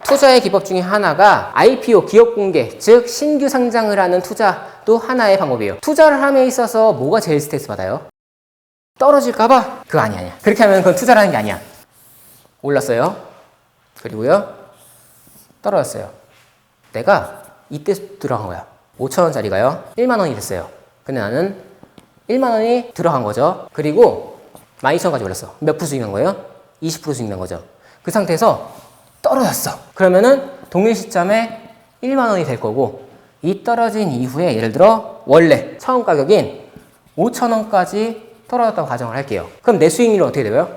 투자의 기법 중에 하나가 IPO, 기업 공개, 즉 신규 상장을 하는 투자도 하나의 방법이에요. 투자를 함에 있어서 뭐가 제일 스트레스 받아요? 떨어질까봐? 그거 아니야. 그렇게 하면 그건 투자라는 게 아니야. 올랐어요. 그리고요, 떨어졌어요. 내가 이때 들어간 거야. 5,000원짜리가요 1만원이 됐어요. 근데 나는 1만원이 들어간 거죠. 그리고 12,000원까지 올랐어. 몇 프로 수익 난 거예요? 20% 수익 난 거죠. 그 상태에서 떨어졌어. 그러면은 동일 시점에 1만원이 될 거고, 이 떨어진 이후에 예를 들어 원래 처음 가격인 5,000원까지 떨어졌다고 가정을 할게요. 그럼 내 수익률은 어떻게 되고요?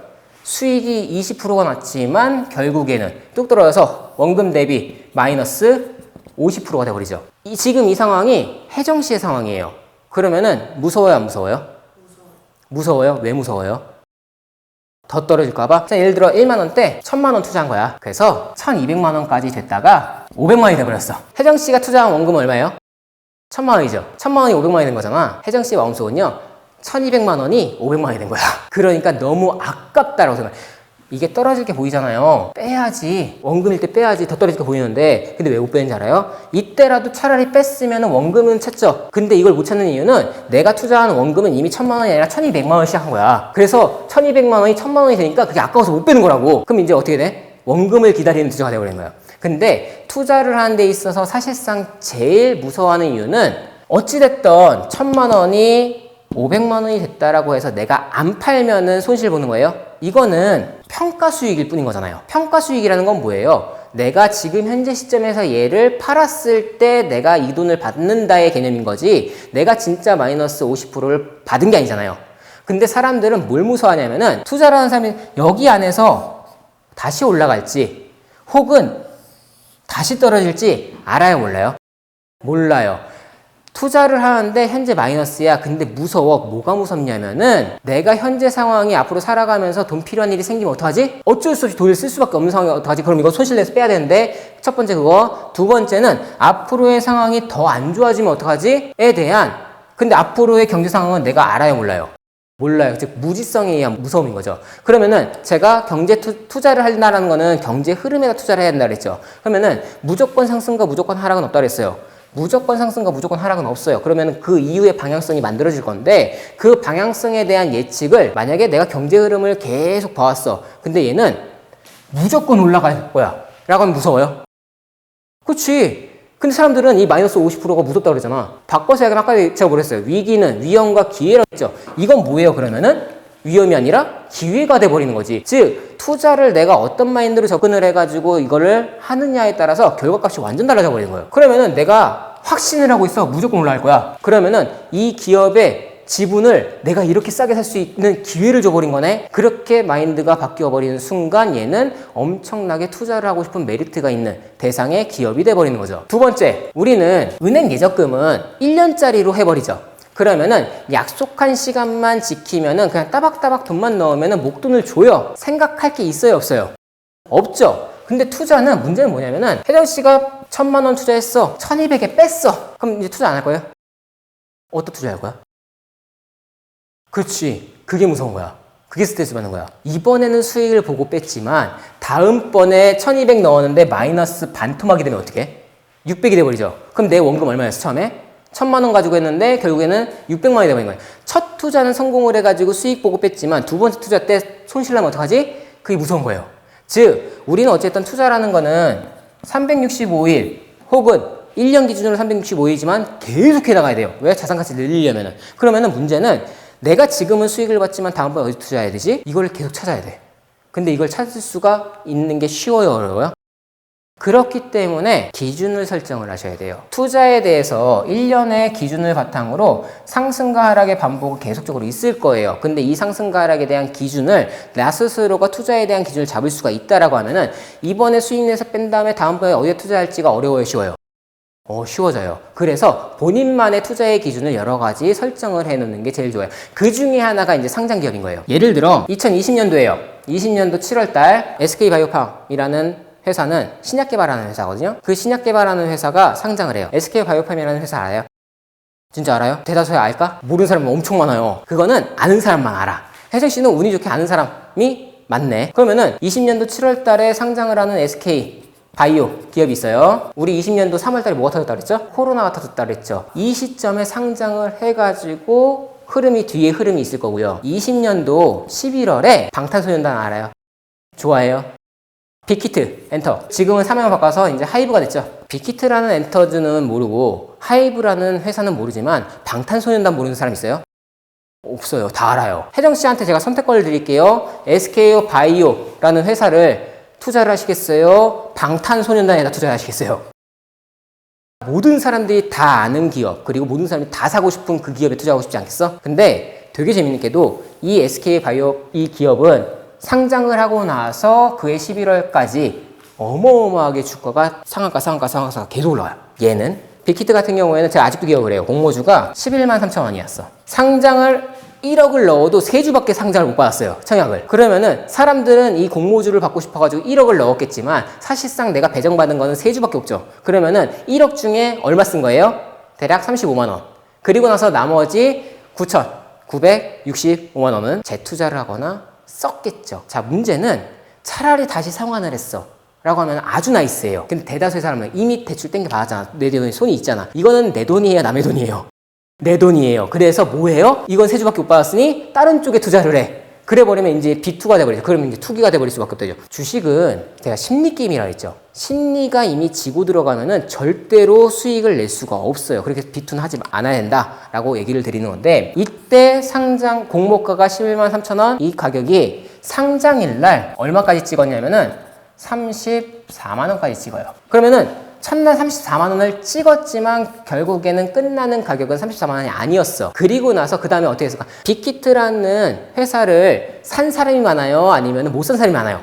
수익이 20%가 났지만 결국에는 뚝 떨어져서 원금 대비 마이너스 50%가 돼버리죠. 지금 이 상황이 혜정씨의 상황이에요. 그러면은 무서워요, 안 무서워요? 무서워요? 왜 무서워요? 더 떨어질까봐? 자, 예를 들어 1만원대 1,000만원 투자한 거야. 그래서 1,200만원까지 됐다가 500만원이 돼버렸어. 혜정씨가 투자한 원금은 얼마예요? 1,000만원이죠. 1,000만원이 500만원이 된 거잖아. 혜정씨의 마음속은요, 1,200만원이 500만원이 된 거야. 그러니까 너무 아깝다라고 생각해. 이게 떨어질 게 보이잖아요. 빼야지. 원금일 때 빼야지 더 떨어질 게 보이는데, 근데 왜 못 빼는지 알아요? 이때라도 차라리 뺐으면 원금은 찾죠. 근데 이걸 못 찾는 이유는 내가 투자한 원금은 이미 1,000만원이 아니라 1,200만원 시작한 거야. 그래서 1,200만원이 1,000만원이 되니까 그게 아까워서 못 빼는 거라고. 그럼 이제 어떻게 돼? 원금을 기다리는 투자가 되어버린 거야. 근데 투자를 하는 데 있어서 사실상 제일 무서워하는 이유는 어찌됐든 1,000만원이 500만원이 됐다라고 해서 내가 안 팔면은 손실 보는 거예요? 이거는 평가 수익일 뿐인 거잖아요. 평가 수익이라는 건 뭐예요? 내가 지금 현재 시점에서 얘를 팔았을 때 내가 이 돈을 받는다의 개념인 거지, 내가 진짜 마이너스 50%를 받은 게 아니잖아요. 근데 사람들은 뭘 무서워하냐면은, 투자를 하는 사람이 여기 안에서 다시 올라갈지 혹은 다시 떨어질지 알아요, 몰라요? 몰라요. 투자를 하는데 현재 마이너스야. 근데 무서워. 뭐가 무섭냐면은, 내가 현재 상황이 앞으로 살아가면서 돈 필요한 일이 생기면 어떡하지? 어쩔 수 없이 돈을 쓸 수밖에 없는 상황이 어떡하지? 그럼 이거 손실내서 빼야 되는데, 첫 번째 그거. 두 번째는 앞으로의 상황이 더 안 좋아지면 어떡하지? 에 대한, 근데 앞으로의 경제 상황은 내가 알아요, 몰라요? 몰라요. 즉 무지성에 의한 무서움인 거죠. 그러면은 제가 경제 투자를 한다는 거는 경제 흐름에다 투자를 해야 된다 그랬죠. 그러면은 무조건 상승과 무조건 하락은 없다 그랬어요. 무조건 상승과 무조건 하락은 없어요. 그러면 그 이후의 방향성이 만들어질 건데, 그 방향성에 대한 예측을, 만약에 내가 경제 흐름을 계속 봐왔어. 근데 얘는 무조건 올라갈 거야 라고 하면 무서워요? 그치. 근데 사람들은 이 마이너스 50%가 무섭다고 그러잖아. 바꿔서 약간 아까 제가 뭐랬어요? 위기는 위험과 기회라고 했죠. 이건 뭐예요? 그러면은 위험이 아니라 기회가 돼버리는 거지. 즉 투자를 내가 어떤 마인드로 접근을 해가지고 이거를 하느냐에 따라서 결과값이 완전 달라져 버리는 거예요. 그러면은 내가 확신을 하고 있어. 무조건 올라갈 거야. 그러면은 이 기업의 지분을 내가 이렇게 싸게 살 수 있는 기회를 줘버린 거네. 그렇게 마인드가 바뀌어버리는 순간 얘는 엄청나게 투자를 하고 싶은 메리트가 있는 대상의 기업이 돼버리는 거죠. 두 번째, 우리는 은행 예적금은 1년짜리로 해버리죠. 그러면은 약속한 시간만 지키면은 그냥 따박따박 돈만 넣으면은 목돈을 줘요. 생각할 게 있어요, 없어요? 없죠. 근데 투자는 문제는 뭐냐면은, 혜정 씨가 1,000만원 투자했어. 1,200에 뺐어. 그럼 이제 투자 안 할 거예요? 어디다 투자할 거야? 그렇지. 그게 무서운 거야. 그게 스트레스 받는 거야. 이번에는 수익을 보고 뺐지만 다음번에 1,200 넣었는데 마이너스 반토막이 되면 어떻게? 600이 돼버리죠. 그럼 내 원금 얼마였어, 처음에? 1,000만원 가지고 했는데 결국에는 600만원이 돼버린 거예요. 첫 투자는 성공을 해가지고 수익 보고 뺐지만 두 번째 투자 때 손실 나면 어떡하지? 그게 무서운 거예요. 즉 우리는 어쨌든 투자라는 거는 365일 혹은 1년 기준으로 365일이지만 계속 해나가야 돼요. 왜? 자산가치를 늘리려면은. 그러면은 문제는 내가 지금은 수익을 받지만 다음번에 어디 투자해야 되지? 이걸 계속 찾아야 돼. 근데 이걸 찾을 수가 있는 게 쉬워요, 어려워요? 그렇기 때문에 기준을 설정을 하셔야 돼요. 투자에 대해서 1년의 기준을 바탕으로 상승과 하락의 반복은 계속적으로 있을 거예요. 근데 이 상승과 하락에 대한 기준을 나 스스로가 투자에 대한 기준을 잡을 수가 있다라고 하면은 이번에 수익 내서 뺀 다음에 다음번에 어디에 투자할지가 어려워요, 쉬워요? 쉬워져요. 그래서 본인만의 투자의 기준을 여러 가지 설정을 해놓는 게 제일 좋아요. 그 중에 하나가 이제 상장 기업인 거예요. 예를 들어 2020년도에요. 20년도 7월달 SK바이오팜이라는 회사는 신약 개발하는 회사거든요. 그 신약 개발하는 회사가 상장을 해요. SK바이오팜이라는 회사 알아요? 진짜 알아요? 대다수에 알까? 모르는 사람이 엄청 많아요. 그거는 아는 사람만 알아. 혜정 씨는 운이 좋게 아는 사람이 많네. 그러면은 20년도 7월 달에 상장을 하는 SK 바이오 기업이 있어요. 우리 20년도 3월달에 뭐가 터졌다 그랬죠? 코로나가 터졌다 그랬죠. 이 시점에 상장을 해가지고 뒤에 흐름이 있을 거고요. 20년도 11월에 방탄소년단 알아요? 좋아해요? 빅히트, 엔터. 지금은 사명을 바꿔서 이제 하이브가 됐죠. 빅히트라는 엔터즈는 모르고 하이브라는 회사는 모르지만 방탄소년단 모르는 사람 있어요? 없어요. 다 알아요. 혜정 씨한테 제가 선택권을 드릴게요. SKO 바이오라는 회사를 투자를 하시겠어요? 방탄소년단에다 투자를 하시겠어요? 모든 사람들이 다 아는 기업, 그리고 모든 사람이 다 사고 싶은 그 기업에 투자하고 싶지 않겠어? 근데 되게 재밌는 게도 이 SK 바이오 이 기업은 상장을 하고 나서 그해 11월까지 어마어마하게 주가가 상한가 계속 올라와요. 얘는 빅히트 같은 경우에는 제가 아직도 기억을 해요. 공모주가 11만 3천 원이었어. 상장을 1억을 넣어도 3주밖에 상장을 못 받았어요. 청약을. 그러면은 사람들은 이 공모주를 받고 싶어가지고 1억을 넣었겠지만 사실상 내가 배정받은 거는 3주밖에 없죠. 그러면은 1억 중에 얼마 쓴 거예요? 대략 35만 원. 그리고 나서 나머지 9,965만 원은 재투자를 하거나 썼겠죠. 자, 문제는 차라리 다시 상환을 했어 라고 하면 아주 나이스해요. 근데 대다수의 사람은 이미 대출 땡겨 받았잖아. 내 돈에 손이 있잖아. 이거는 내 돈이에요, 남의 돈이에요? 내 돈이에요. 그래서 뭐해요? 이건 3주밖에 못 받았으니 다른 쪽에 투자를 해. 그래 버리면 이제 B2가 돼버리죠. 그러면 이제 투기가 돼버릴 수밖에 없죠. 주식은 제가 심리 게임이라 했죠. 심리가 이미 지고 들어가면은 절대로 수익을 낼 수가 없어요. 그렇게 B2는 하지 않아야 된다라고 얘기를 드리는 건데, 이때 상장 공모가가 11만 3천 원, 이 가격이 상장일 날 얼마까지 찍었냐면은 34만 원까지 찍어요. 그러면은 첫날 34만 원을 찍었지만 결국에는 끝나는 가격은 34만 원이 아니었어. 그리고 나서 그 다음에 어떻게 했을까? 빅히트라는 회사를 산 사람이 많아요? 아니면 못 산 사람이 많아요?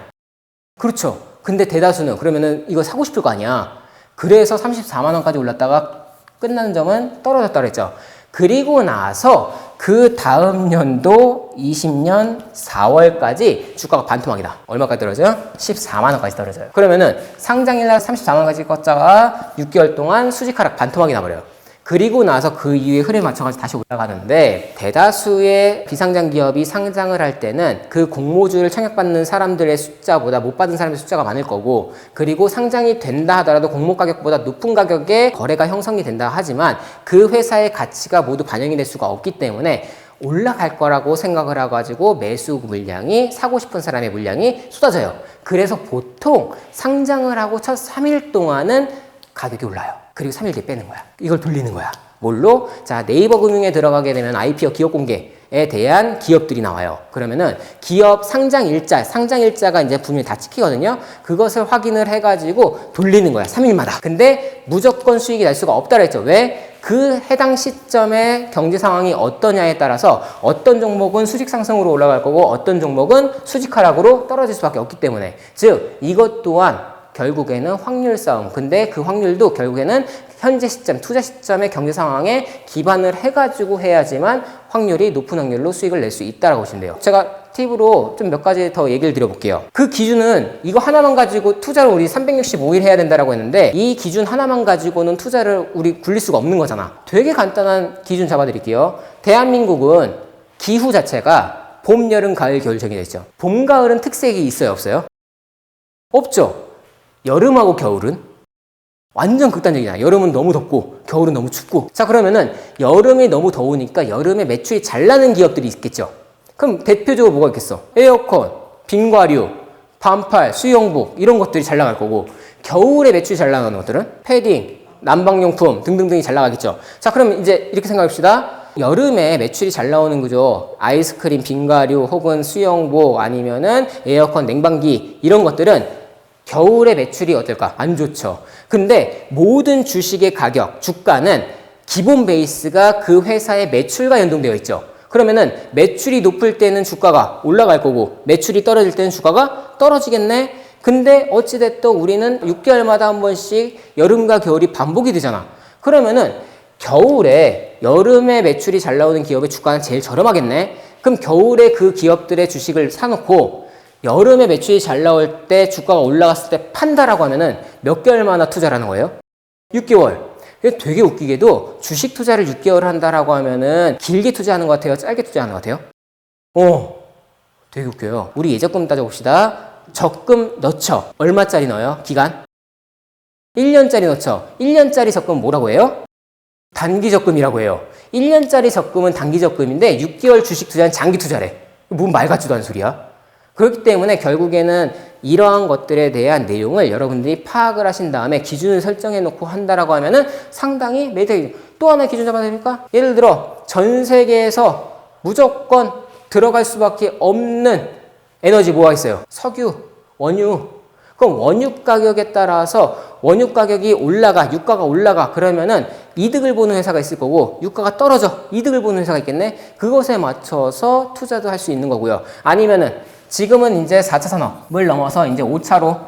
그렇죠. 근데 대다수는 그러면은 이거 사고 싶을 거 아니야. 그래서 34만 원까지 올랐다가 끝나는 점은 떨어졌다 그랬죠. 그리고 나서 그 다음 연도 20년 4월까지 주가가 반토막이다. 얼마까지 떨어져요? 14만 원까지 떨어져요. 그러면은 상장일날 34만 원까지 껐다가 6개월 동안 수직 하락 반토막이 나버려요. 그리고 나서 그 이후에 흐름에 맞춰가지고 다시 올라가는데, 대다수의 비상장 기업이 상장을 할 때는 그 공모주를 청약받는 사람들의 숫자보다 못 받은 사람의 숫자가 많을 거고, 그리고 상장이 된다 하더라도 공모 가격보다 높은 가격에 거래가 형성이 된다 하지만 그 회사의 가치가 모두 반영이 될 수가 없기 때문에 올라갈 거라고 생각을 해가지고 매수 물량이, 사고 싶은 사람의 물량이 쏟아져요. 그래서 보통 상장을 하고 첫 3일 동안은 가격이 올라요. 그리고 3일 뒤에 빼는 거야. 이걸 돌리는 거야. 뭘로? 자, 네이버 금융에 들어가게 되면 IPO 기업 공개에 대한 기업들이 나와요. 그러면은 기업 상장 일자가 이제 분명히 다 찍히거든요. 그것을 확인을 해가지고 돌리는 거야. 3일마다. 근데 무조건 수익이 날 수가 없다 그랬죠. 왜? 그 해당 시점의 경제 상황이 어떠냐에 따라서 어떤 종목은 수직 상승으로 올라갈 거고 어떤 종목은 수직 하락으로 떨어질 수밖에 없기 때문에, 즉 이것 또한 결국에는 확률 싸움. 근데 그 확률도 결국에는 현재 시점, 투자 시점의 경제 상황에 기반을 해가지고 해야지만 확률이 높은 확률로 수익을 낼 수 있다라고 보시면 돼요. 제가 팁으로 좀 몇 가지 더 얘기를 드려볼게요. 그 기준은 이거 하나만 가지고 투자를 우리 365일 해야 된다라고 했는데, 이 기준 하나만 가지고는 투자를 우리 굴릴 수가 없는 거잖아. 되게 간단한 기준 잡아드릴게요. 대한민국은 기후 자체가 봄, 여름, 가을, 겨울 정해져 있죠. 봄, 가을은 특색이 있어요, 없어요? 없죠. 여름하고 겨울은 완전 극단적이잖아. 여름은 너무 덥고 겨울은 너무 춥고. 자, 그러면은 여름이 너무 더우니까 여름에 매출이 잘 나는 기업들이 있겠죠. 그럼 대표적으로 뭐가 있겠어? 에어컨, 빙과류, 반팔, 수영복 이런 것들이 잘 나갈 거고, 겨울에 매출이 잘 나가는 것들은 패딩, 난방용품 등등등이 잘 나가겠죠. 자, 그럼 이제 이렇게 생각합시다. 여름에 매출이 잘 나오는 거죠. 아이스크림, 빙과류 혹은 수영복 아니면은 에어컨, 냉방기 이런 것들은 겨울에 매출이 어떨까? 안 좋죠. 근데 모든 주식의 가격, 주가는 기본 베이스가 그 회사의 매출과 연동되어 있죠. 그러면은 매출이 높을 때는 주가가 올라갈 거고 매출이 떨어질 때는 주가가 떨어지겠네? 근데 어찌됐든 우리는 6개월마다 한 번씩 여름과 겨울이 반복이 되잖아. 그러면은 겨울에 여름에 매출이 잘 나오는 기업의 주가는 제일 저렴하겠네? 그럼 겨울에 그 기업들의 주식을 사놓고 여름에 매출이 잘 나올 때 주가가 올라갔을 때 판다라고 하면은 몇 개월마나 투자를 하는 거예요? 6개월. 되게 웃기게도 주식 투자를 6개월 한다라고 하면은 길게 투자하는 것 같아요? 짧게 투자하는 것 같아요? 되게 웃겨요. 우리 예적금 따져봅시다. 적금 넣죠. 얼마짜리 넣어요? 기간? 1년짜리 넣죠. 1년짜리 적금 뭐라고 해요? 단기 적금이라고 해요. 1년짜리 적금은 단기 적금인데 6개월 주식 투자는 장기 투자래. 뭔 말 같지도 않은 소리야. 그렇기 때문에 결국에는 이러한 것들에 대한 내용을 여러분들이 파악을 하신 다음에 기준을 설정해 놓고 한다라고 하면은 상당히 매력이. 또 하나 기준 잡아야 됩니까? 예를 들어 전 세계에서 무조건 들어갈 수밖에 없는 에너지 뭐가 있어요? 석유, 원유. 그럼 원유 가격에 따라서 원유 가격이 올라가, 유가가 올라가 그러면은 이득을 보는 회사가 있을 거고 유가가 떨어져 이득을 보는 회사가 있겠네. 그것에 맞춰서 투자도 할 수 있는 거고요. 아니면은 지금은 이제 4차 산업을 넘어서 이제 5차로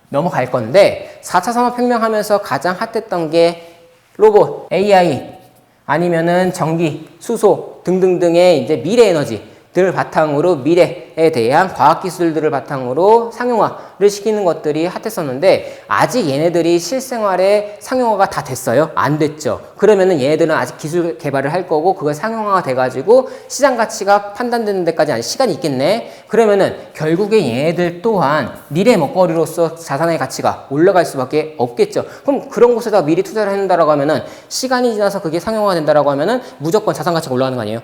넘어갈 건데 4차 산업혁명하면서 가장 핫했던 게 로봇, AI 아니면은 전기, 수소 등등등의 이제 미래 에너지들 바탕으로 미래에 대한 과학기술들을 바탕으로 상용화를 시키는 것들이 핫했었는데 아직 얘네들이 실생활에 상용화가 다 됐어요? 안 됐죠. 그러면은 얘네들은 아직 기술 개발을 할 거고 그걸 상용화가 돼가지고 시장 가치가 판단되는 데까지 아직 시간이 있겠네. 그러면은 결국에 얘네들 또한 미래 먹거리로서 자산의 가치가 올라갈 수밖에 없겠죠. 그럼 그런 곳에다 미리 투자를 한다라고 하면은 시간이 지나서 그게 상용화가 된다라고 하면은 무조건 자산 가치가 올라가는 거 아니에요?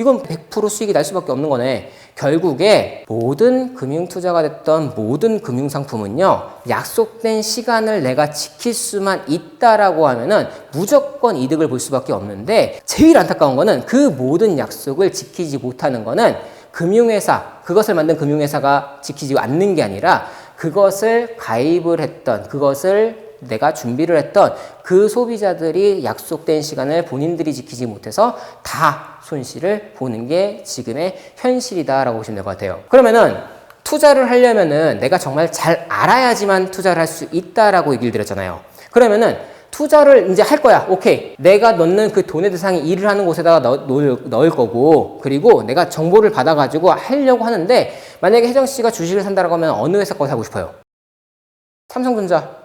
이건 100% 수익이 날 수밖에 없는 거네. 결국에 모든 금융투자가 됐던 모든 금융상품은요. 약속된 시간을 내가 지킬 수만 있다라고 하면은 무조건 이득을 볼 수밖에 없는데 제일 안타까운 거는 그 모든 약속을 지키지 못하는 거는 금융회사, 그것을 만든 금융회사가 지키지 않는 게 아니라 그것을 가입을 했던, 그것을 내가 준비를 했던 그 소비자들이 약속된 시간을 본인들이 지키지 못해서 다 손실을 보는 게 지금의 현실이다라고 보시면 될 것 같아요. 그러면은 투자를 하려면은 내가 정말 잘 알아야지만 투자를 할 수 있다라고 얘기를 드렸잖아요. 그러면은 투자를 이제 할 거야. 오케이. 내가 넣는 그 돈의 대상이 일을 하는 곳에다가 넣을 거고, 그리고 내가 정보를 받아가지고 하려고 하는데, 만약에 혜정씨가 주식을 산다라고 하면 어느 회사 거 사고 싶어요? 삼성전자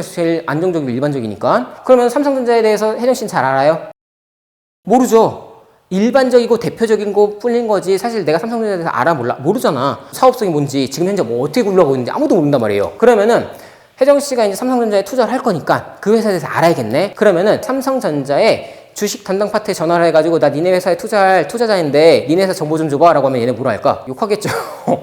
제일 안정적이고 일반적이니까. 그러면 삼성전자에 대해서 혜정씨는 잘 알아요? 모르죠. 일반적이고 대표적인 거 뿐인 거지 사실 내가 삼성전자에 대해서 알아 몰라? 모르잖아. 사업성이 뭔지 지금 현재 뭐 어떻게 굴러가고 있는지 아무도 모른단 말이에요. 그러면은 혜정씨가 이제 삼성전자에 투자를 할 거니까 그 회사에 대해서 알아야겠네. 그러면은 삼성전자에 주식 담당 파트에 전화를 해가지고 나 니네 회사에 투자할 투자자인데 니네 회사 정보 좀 줘봐 라고 하면 얘네 뭐라 할까? 욕하겠죠.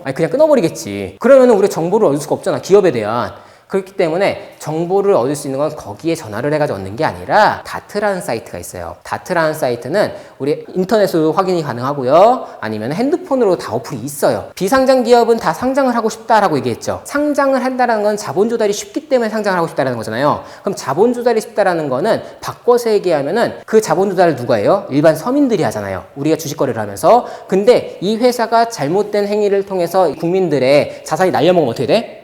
아니 그냥 끊어버리겠지. 그러면은 우리가 정보를 얻을 수가 없잖아. 기업에 대한. 그렇기 때문에 정보를 얻을 수 있는 건 거기에 전화를 해가지고 얻는 게 아니라 다트라는 사이트가 있어요. 다트라는 사이트는 우리 인터넷으로 확인이 가능하고요. 아니면 핸드폰으로 다 어플이 있어요. 비상장 기업은 다 상장을 하고 싶다라고 얘기했죠. 상장을 한다는 건 자본 조달이 쉽기 때문에 상장을 하고 싶다라는 거잖아요. 그럼 자본 조달이 쉽다라는 거는 바꿔서 얘기하면은 그 자본 조달을 누가 해요? 일반 서민들이 하잖아요. 우리가 주식 거래를 하면서. 근데 이 회사가 잘못된 행위를 통해서 국민들의 자산이 날려먹으면 어떻게 돼?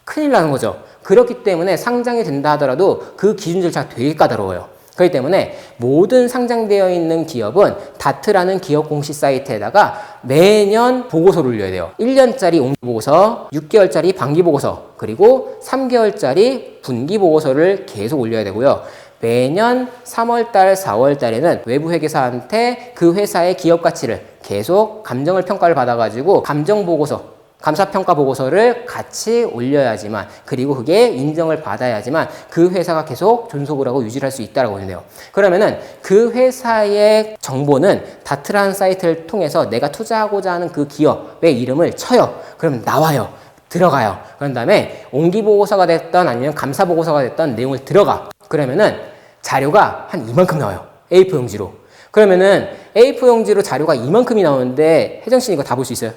큰일 나는 거죠. 그렇기 때문에 상장이 된다 하더라도 그 기준 절차가 되게 까다로워요. 그렇기 때문에 모든 상장되어 있는 기업은 다트라는 기업 공시 사이트에다가 매년 보고서를 올려야 돼요. 1년짜리 옹기보고서, 6개월짜리 반기보고서, 그리고 3개월짜리 분기보고서를 계속 올려야 되고요. 매년 3월달, 4월달에는 외부 회계사한테 그 회사의 기업 가치를 계속 감정을 평가를 받아가지고 감정보고서, 감사평가 보고서를 같이 올려야지만, 그리고 그게 인정을 받아야지만 그 회사가 계속 존속을 하고 유지를 할 수 있다고 보는데요. 그러면은 그 회사의 정보는 다트라는 사이트를 통해서 내가 투자하고자 하는 그 기업의 이름을 쳐요. 그러면 나와요. 들어가요. 그런 다음에 옹기보고서가 됐던 아니면 감사보고서가 됐던 내용을 들어가. 그러면은 자료가 한 이만큼 나와요. A4 용지로. 그러면은 A4 용지로 자료가 이만큼이 나오는데 혜정씨 이거 다 볼 수 있어요?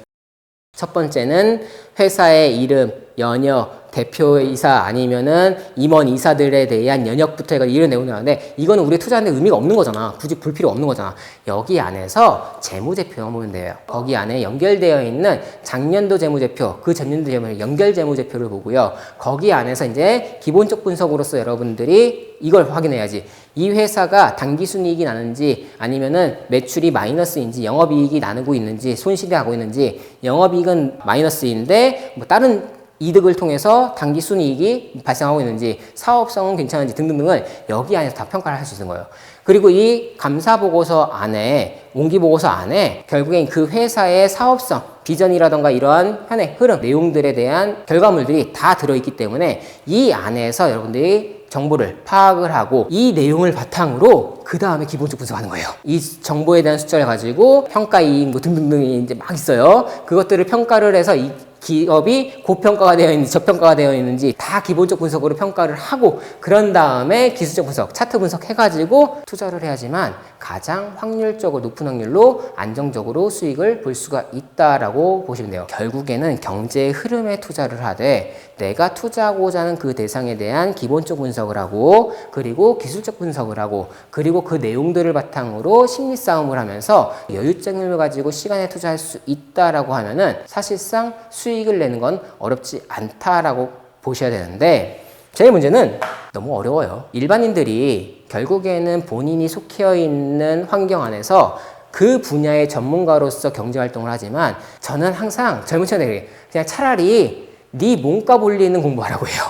첫 번째는 회사의 이름, 연역, 대표이사 아니면은 임원 이사들에 대한 연역부터 해가 이런 내용이 나오는데 이거는 우리 투자하는데 의미가 없는 거잖아. 굳이 볼 필요 없는 거잖아. 여기 안에서 재무제표만 보면 돼요. 거기 안에 연결되어 있는 작년도 재무제표, 그 전년도 재무제표, 연결 재무제표를 보고요. 거기 안에서 이제 기본적 분석으로서 여러분들이 이걸 확인해야지. 이 회사가 당기순이익이 나는지 아니면은 매출이 마이너스인지 영업이익이 나누고 있는지 손실이 하고 있는지 영업이익은 마이너스인데 뭐 다른 이득을 통해서 당기순이익이 발생하고 있는지 사업성은 괜찮은지 등등등을 여기 안에서 다 평가를 할 수 있는 거예요. 그리고 이 감사보고서 안에 옹기보고서 안에 결국엔 그 회사의 사업성 비전이라던가 이러한 현행 흐름 내용들에 대한 결과물들이 다 들어있기 때문에 이 안에서 여러분들이 정보를 파악을 하고 이 내용을 바탕으로 그 다음에 기본적 분석하는 거예요. 이 정보에 대한 숫자를 가지고 평가이익 뭐 등등등이 이제 막 있어요. 그것들을 평가를 해서 이 기업이 고평가가 되어 있는지 저평가가 되어 있는지 다 기본적 분석으로 평가를 하고 그런 다음에 기술적 분석, 차트 분석 해가지고 투자를 해야지만 가장 확률적으로 높은 확률로 안정적으로 수익을 볼 수가 있다라고 보시면 돼요. 결국에는 경제의 흐름에 투자를 하되 내가 투자하고자 하는 그 대상에 대한 기본적 분석을 하고 그리고 기술적 분석을 하고 그리고 그 내용들을 바탕으로 심리 싸움을 하면서 여유증을 가지고 시간에 투자할 수 있다라고 하면은 사실상 수익을 내는 건 어렵지 않다라고 보셔야 되는데 제 문제는 너무 어려워요. 일반인들이 결국에는 본인이 속해 있는 환경 안에서 그 분야의 전문가로서 경제활동을 하지만 저는 항상 젊은 친구들에게 그냥 차라리 네 몸값 올리는 공부하라고 해요.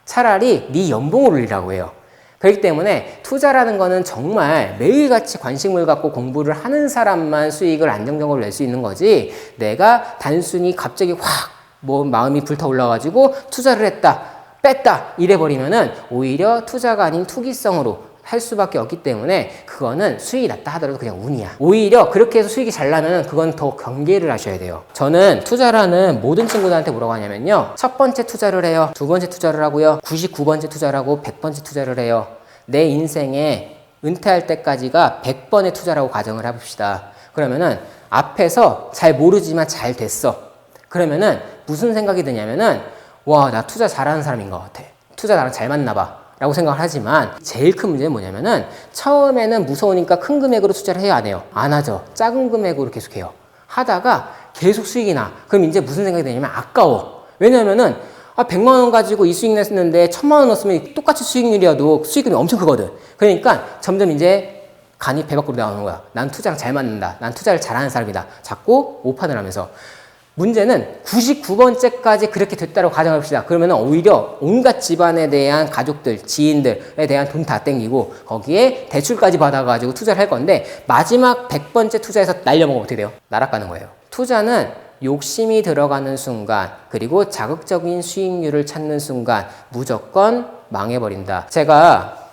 차라리 네 연봉을 올리라고 해요. 그렇기 때문에 투자라는 거는 정말 매일같이 관심을 갖고 공부를 하는 사람만 수익을 안정적으로 낼 수 있는 거지 내가 단순히 갑자기 확 뭐 마음이 불타 올라가지고 투자를 했다 뺐다 이래버리면은 오히려 투자가 아닌 투기성으로 할 수밖에 없기 때문에 그거는 수익이 낮다 하더라도 그냥 운이야. 오히려 그렇게 해서 수익이 잘 나면 그건 더 경계를 하셔야 돼요. 저는 투자라는 모든 친구들한테 뭐라고 하냐면요. 첫 번째 투자를 해요. 두 번째 투자를 하고요. 99번째 투자를 하고 100번째 투자를 해요. 내 인생에 은퇴할 때까지가 100번의 투자라고 가정을 해봅시다. 그러면은 앞에서 잘 모르지만 잘 됐어. 그러면은 무슨 생각이 드냐면은 와, 나 투자 잘하는 사람인 것 같아. 투자 나랑 잘 맞나 봐. 라고 생각을 하지만 제일 큰 문제는 뭐냐면은 처음에는 무서우니까 큰 금액으로 투자를 해요, 안 해요? 안 하죠. 작은 금액으로 계속 해요. 하다가 계속 수익이 나. 그럼 이제 무슨 생각이 드냐면 아까워. 왜냐면은 100만 원 가지고 이 수익 냈는데 1000만 원 넣었으면 똑같이 수익률이어도 수익금이 엄청 크거든. 그러니까 점점 이제 간이 배 밖으로 나오는 거야. 난 투자랑 잘 맞는다. 난 투자를 잘하는 사람이다. 자꾸 오판을 하면서. 문제는 99번째까지 그렇게 됐다고 가정합시다. 그러면 오히려 온갖 집안에 대한 가족들, 지인들에 대한 돈 다 땡기고 거기에 대출까지 받아가지고 투자를 할 건데 마지막 100번째 투자에서 날려먹으면 어떻게 돼요? 날아가는 거예요. 투자는 욕심이 들어가는 순간 그리고 자극적인 수익률을 찾는 순간 무조건 망해버린다. 제가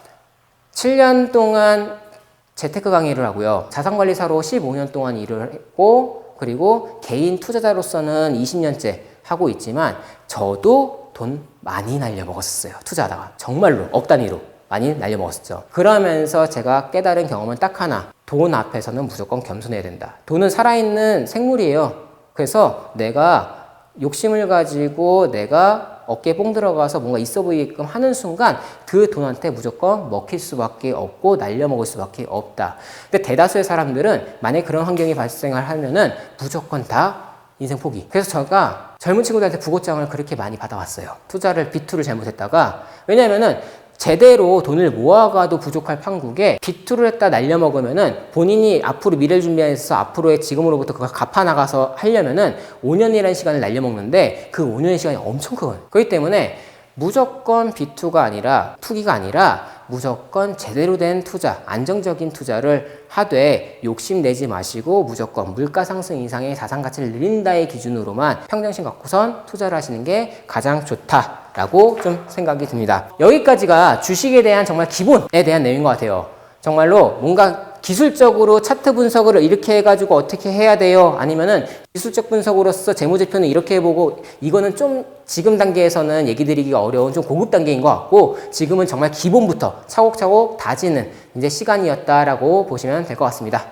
7년 동안 재테크 강의를 하고요. 자산관리사로 15년 동안 일을 했고 그리고 개인 투자자로서는 20년째 하고 있지만 저도 돈 많이 날려먹었어요. 투자하다가 정말로 억 단위로 많이 날려먹었죠. 그러면서 제가 깨달은 경험은 딱 하나. 돈 앞에서는 무조건 겸손해야 된다. 돈은 살아있는 생물이에요. 그래서 내가 욕심을 가지고 내가 어깨에 뽕 들어가서 뭔가 있어 보이게끔 하는 순간 그 돈한테 무조건 먹힐 수밖에 없고 날려먹을 수밖에 없다. 근데 대다수의 사람들은 만약에 그런 환경이 발생을 하면은 무조건 다 인생 포기. 그래서 제가 젊은 친구들한테 부고장을 그렇게 많이 받아왔어요. 투자를 B2를 잘못했다가 왜냐면은 제대로 돈을 모아가도 부족할 판국에 B2를 했다 날려먹으면은 본인이 앞으로 미래를 준비해서 앞으로의 지금으로부터 그걸 갚아나가서 하려면은 5년이라는 시간을 날려먹는데 그 5년의 시간이 엄청 크거든요. 그렇기 때문에 무조건 B2가 아니라 투기가 아니라 무조건 제대로 된 투자, 안정적인 투자를 하되 욕심내지 마시고 무조건 물가 상승 이상의 자산 가치를 늘린다의 기준으로만 평정심 갖고선 투자를 하시는 게 가장 좋다라고 좀 생각이 듭니다. 여기까지가 주식에 대한 정말 기본에 대한 내용인 것 같아요. 정말로 뭔가 기술적으로 차트 분석을 이렇게 해가지고 어떻게 해야 돼요? 아니면은 기술적 분석으로서 재무제표는 이렇게 해보고 이거는 좀 지금 단계에서는 얘기 드리기가 어려운 좀 고급 단계인 것 같고 지금은 정말 기본부터 차곡차곡 다지는 이제 시간이었다라고 보시면 될 것 같습니다.